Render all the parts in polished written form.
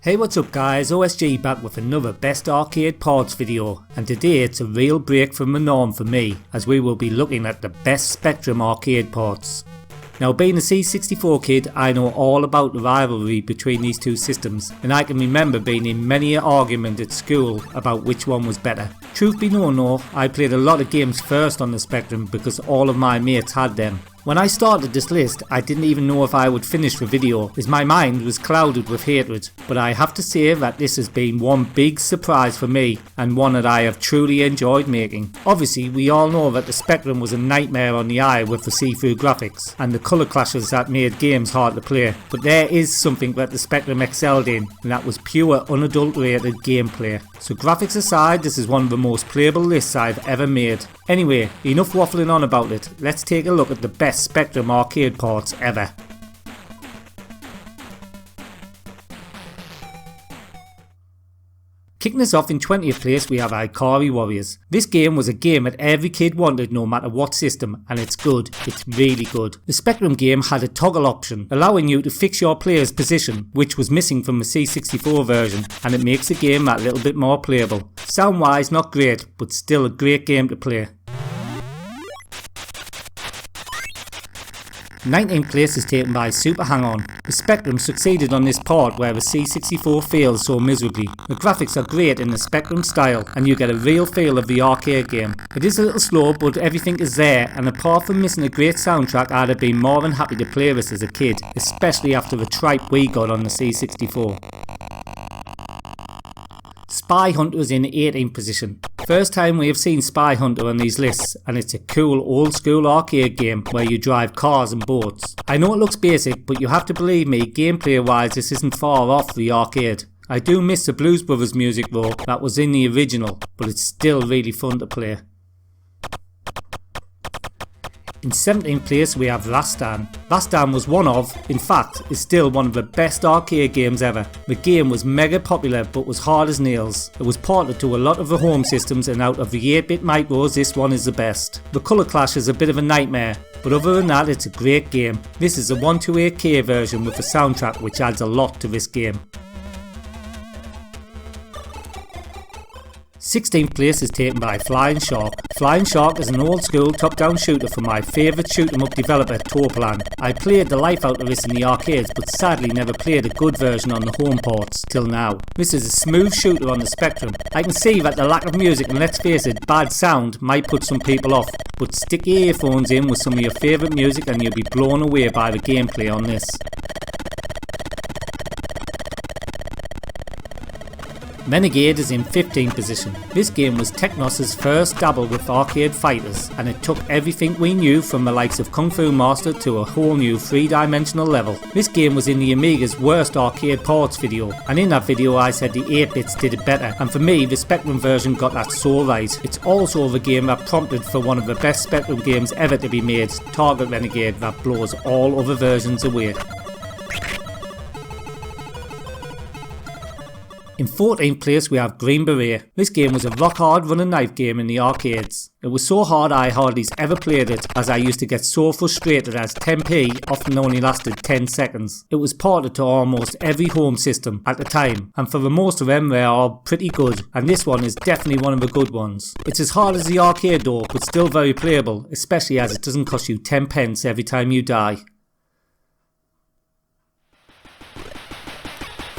Hey, what's up guys, OSG back with another best arcade ports video, and today it's a real break from the norm for me as we will be looking at the best Spectrum arcade ports. Now, being a C64 kid, I know all about the rivalry between these two systems, and I can remember being in many an argument at school about which one was better. Truth be known though, I played a lot of games first on the Spectrum because all of my mates had them. When I started this list, I didn't even know if I would finish the video as my mind was clouded with hatred, but I have to say that this has been one big surprise for me and one that I have truly enjoyed making. Obviously, we all know that the Spectrum was a nightmare on the eye with the see-through graphics and the colour clashes that made games hard to play, but there is something that the Spectrum excelled in, and that was pure unadulterated gameplay. So graphics aside, this is one of the most playable lists I've ever made. Anyway, enough waffling on about it, let's take a look at the best Spectrum arcade ports ever. Kicking us off in 20th place we have Ikari Warriors. This game was a game that every kid wanted no matter what system, and it's good, it's really good. The Spectrum game had a toggle option, allowing you to fix your player's position, which was missing from the C64 version, and it makes the game that little bit more playable. Sound wise not great, but still a great game to play. 19th place is taken by Super Hang-On. The Spectrum succeeded on this port where the C64 failed so miserably. The graphics are great in the Spectrum style and you get a real feel of the arcade game. It is a little slow but everything is there, and apart from missing a great soundtrack, I'd have been more than happy to play this as a kid, especially after the tripe we got on the C64. Spy Hunter is in 18th position. First time we have seen Spy Hunter on these lists, and it's a cool old school arcade game where you drive cars and boats. I know it looks basic, but you have to believe me, gameplay wise this isn't far off the arcade. I do miss the Blues Brothers music though, that was in the original, but it's still really fun to play. In 17th place we have Rastan. Rastan was one of, in fact, is still one of the best arcade games ever. The game was mega popular but was hard as nails. It was ported to a lot of the home systems, and out of the 8-bit micros this one is the best. The colour clash is a bit of a nightmare, but other than that it's a great game. This is a 128K version with a soundtrack which adds a lot to this game. 16th place is taken by Flying Shark. Flying Shark is an old school top down shooter from my favourite shoot 'em up developer Toaplan. I played the life out of this in the arcades but sadly never played a good version on the home ports till now. This is a smooth shooter on the Spectrum. I can see that the lack of music and let's face it, bad sound might put some people off, but stick your earphones in with some of your favourite music and you'll be blown away by the gameplay on this. Renegade is in 15th position. This game was Technos' first dabble with arcade fighters, and it took everything we knew from the likes of Kung Fu Master to a whole new 3-dimensional level. This game was in the Amiga's worst arcade ports video, and in that video I said the 8-bits did it better, and for me the Spectrum version got that so right. It's also the game that prompted for one of the best Spectrum games ever to be made, Target Renegade, that blows all other versions away. In 14th place we have Green Beret. This game was a rock hard run and knife game in the arcades. It was so hard I hardly ever played it as I used to get so frustrated as 10p often only lasted 10 seconds. It was ported to almost every home system at the time, and for the most of them they are pretty good, and this one is definitely one of the good ones. It's as hard as the arcade door but still very playable, especially as it doesn't cost you 10 pence every time you die.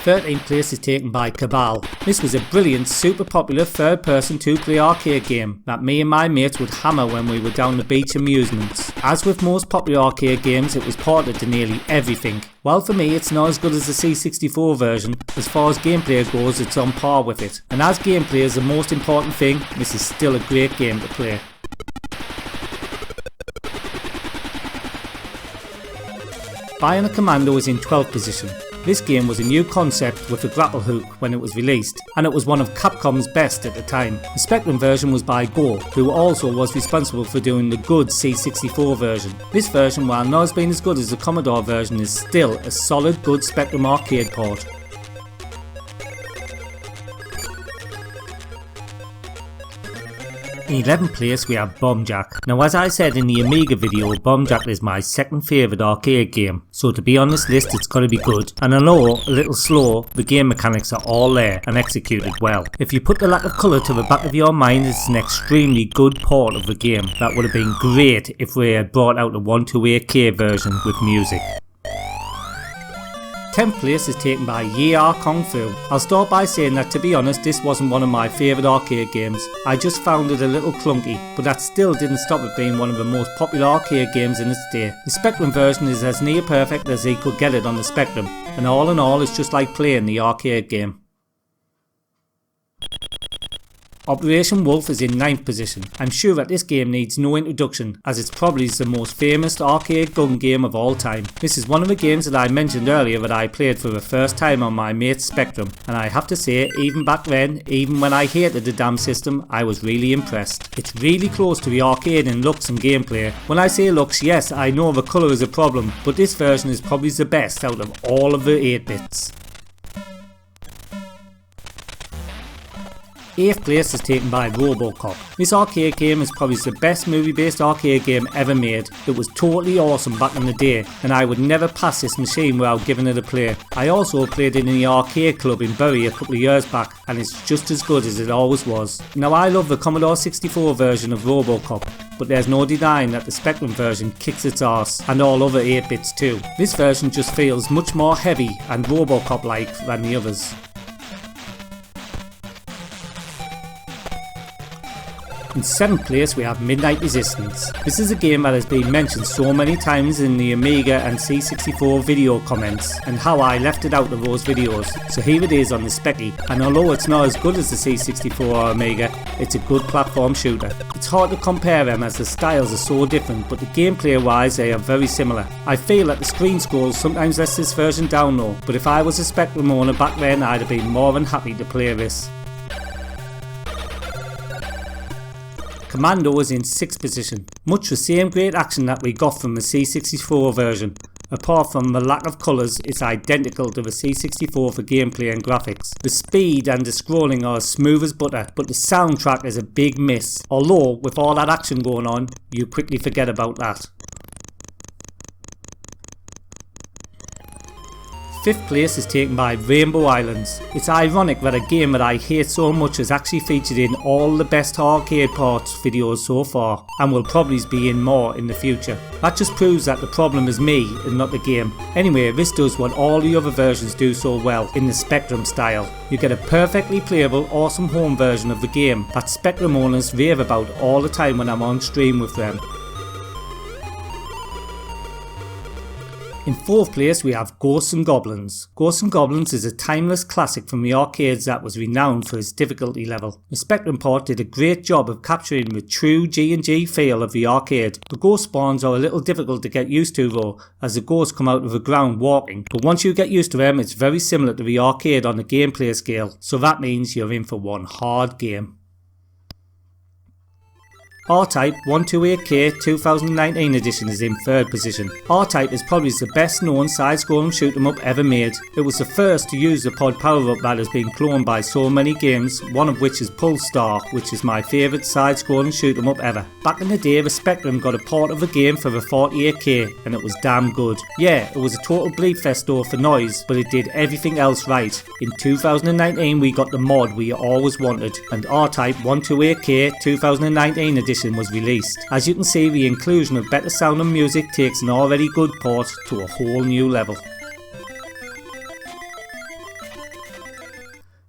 13th place is taken by Cabal. This was a brilliant, super popular third-person 2-player arcade game that me and my mates would hammer when we were down the beach amusements. As with most popular arcade games, it was ported to nearly everything. While for me it's not as good as the C64 version, as far as gameplay goes it's on par with it. And as gameplay is the most important thing, this is still a great game to play. Bionic Commando is in 12th position. This game was a new concept with a grapple hook when it was released, and it was one of Capcom's best at the time. The Spectrum version was by Go, who also was responsible for doing the good C64 version. This version, while not as being as good as the Commodore version, is still a solid good Spectrum arcade port. In 11th place we have Bombjack. Now as I said in the Amiga video, Bombjack is my second favourite arcade game, so to be on this list it's got to be good, and although a little slow, the game mechanics are all there and executed well. If you put the lack of colour to the back of your mind, it's an extremely good port of the game that would have been great if we had brought out a 128K version with music. 10th place is taken by Yie Ar Kung Fu. I'll start by saying that to be honest this wasn't one of my favourite arcade games. I just found it a little clunky, but that still didn't stop it being one of the most popular arcade games in its day. The Spectrum version is as near perfect as he could get it on the Spectrum, and all in all it's just like playing the arcade game. Operation Wolf is in 9th position. I'm sure that this game needs no introduction as it's probably the most famous arcade gun game of all time. This is one of the games that I mentioned earlier that I played for the first time on my mate's Spectrum, and I have to say even back then, even when I hated the damn system, I was really impressed. It's really close to the arcade in looks and gameplay. When I say looks, yes I know the colour is a problem, but this version is probably the best out of all of the 8-bits. 8th place is taken by Robocop. This arcade game is probably the best movie based arcade game ever made. It was totally awesome back in the day, and I would never pass this machine without giving it a play. I also played it in the arcade club in Bury a couple of years back, and it's just as good as it always was. Now I love the Commodore 64 version of Robocop, but there's no denying that the Spectrum version kicks its arse, and all other 8-bits too. This version just feels much more heavy and Robocop like than the others. In 7th place we have Midnight Resistance. This is a game that has been mentioned so many times in the Amiga and C64 video comments, and how I left it out of those videos, so here it is on the Specky, and although it's not as good as the C64 or Amiga, it's a good platform shooter. It's hard to compare them as the styles are so different, but the gameplay wise they are very similar. I feel that the screen scrolls sometimes lets this version down though, but if I was a Spectrum owner back then I'd have been more than happy to play this. Commando is in 6th position. Much the same great action that we got from the C64 version. Apart from the lack of colours, it's identical to the C64 for gameplay and graphics. The speed and the scrolling are as smooth as butter, but the soundtrack is a big miss. Although, with all that action going on, you quickly forget about that. 5th place is taken by Rainbow Islands. It's ironic that a game that I hate so much is actually featured in all the best arcade ports videos so far, and will probably be in more in the future. That just proves that the problem is me and not the game. Anyway, this does what all the other versions do so well, in the Spectrum style. You get a perfectly playable, awesome home version of the game that Spectrum owners rave about all the time when I'm on stream with them. In 4th place we have Ghosts and Goblins. Ghosts and Goblins is a timeless classic from the arcades that was renowned for its difficulty level. The Spectrum port did a great job of capturing the true G&G feel of the arcade. The ghost spawns are a little difficult to get used to though, as the ghosts come out of the ground walking, but once you get used to them it's very similar to the arcade on the gameplay scale, so that means you're in for one hard game. R-Type 128K 2019 edition is in 3rd position. R-Type is probably the best known side-scrolling shoot 'em up ever made. It was the first to use the pod power-up that has been cloned by so many games, one of which is Pulsar, which is my favourite side-scrolling shoot 'em up ever. Back in the day the Spectrum got a port of the game for the 48K and it was damn good. Yeah, it was a total bleed fest though for noise, but it did everything else right. In 2019 we got the mod we always wanted, and R-Type 128K 2019 edition was released. As you can see, the inclusion of better sound and music takes an already good port to a whole new level.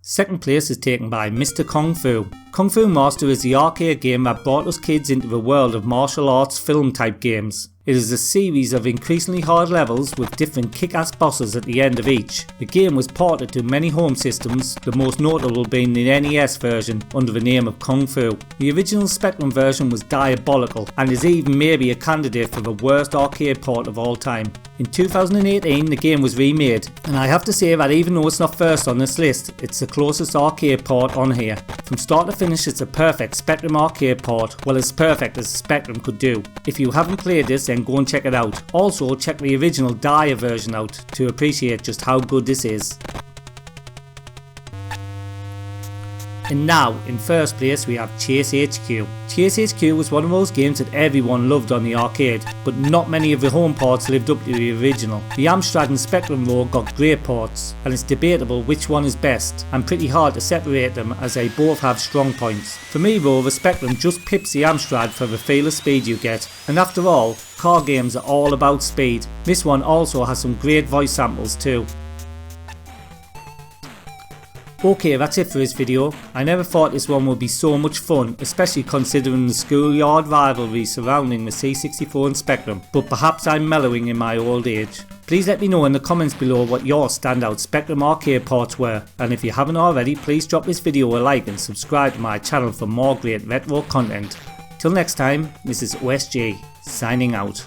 2nd place is taken by Mr. Kung Fu. Kung Fu Master is the arcade game that brought us kids into the world of martial arts film type games. It is a series of increasingly hard levels with different kick-ass bosses at the end of each. The game was ported to many home systems, the most notable being the NES version under the name of Kung Fu. The original Spectrum version was diabolical and is even maybe a candidate for the worst arcade port of all time. In 2018 the game was remade, and I have to say that even though it's not first on this list, it's the closest arcade port on here. From start to finish it's a perfect Spectrum arcade port, well as perfect as Spectrum could do. If you haven't played this then go and check it out. Also check the original Dire version out to appreciate just how good this is. And now, in first place we have Chase HQ. Chase HQ was one of those games that everyone loved on the arcade, but not many of the home ports lived up to the original. The Amstrad and Spectrum though got great ports, and it's debatable which one is best, and pretty hard to separate them as they both have strong points. For me though, the Spectrum just pips the Amstrad for the feel of speed you get, and after all, car games are all about speed. This one also has some great voice samples too. Okay, that's it for this video. I never thought this one would be so much fun, especially considering the schoolyard rivalry surrounding the C64 and Spectrum, but perhaps I'm mellowing in my old age. Please let me know in the comments below what your standout Spectrum arcade ports were, and if you haven't already, please drop this video a like and subscribe to my channel for more great retro content. Till next time, this is OSG, signing out.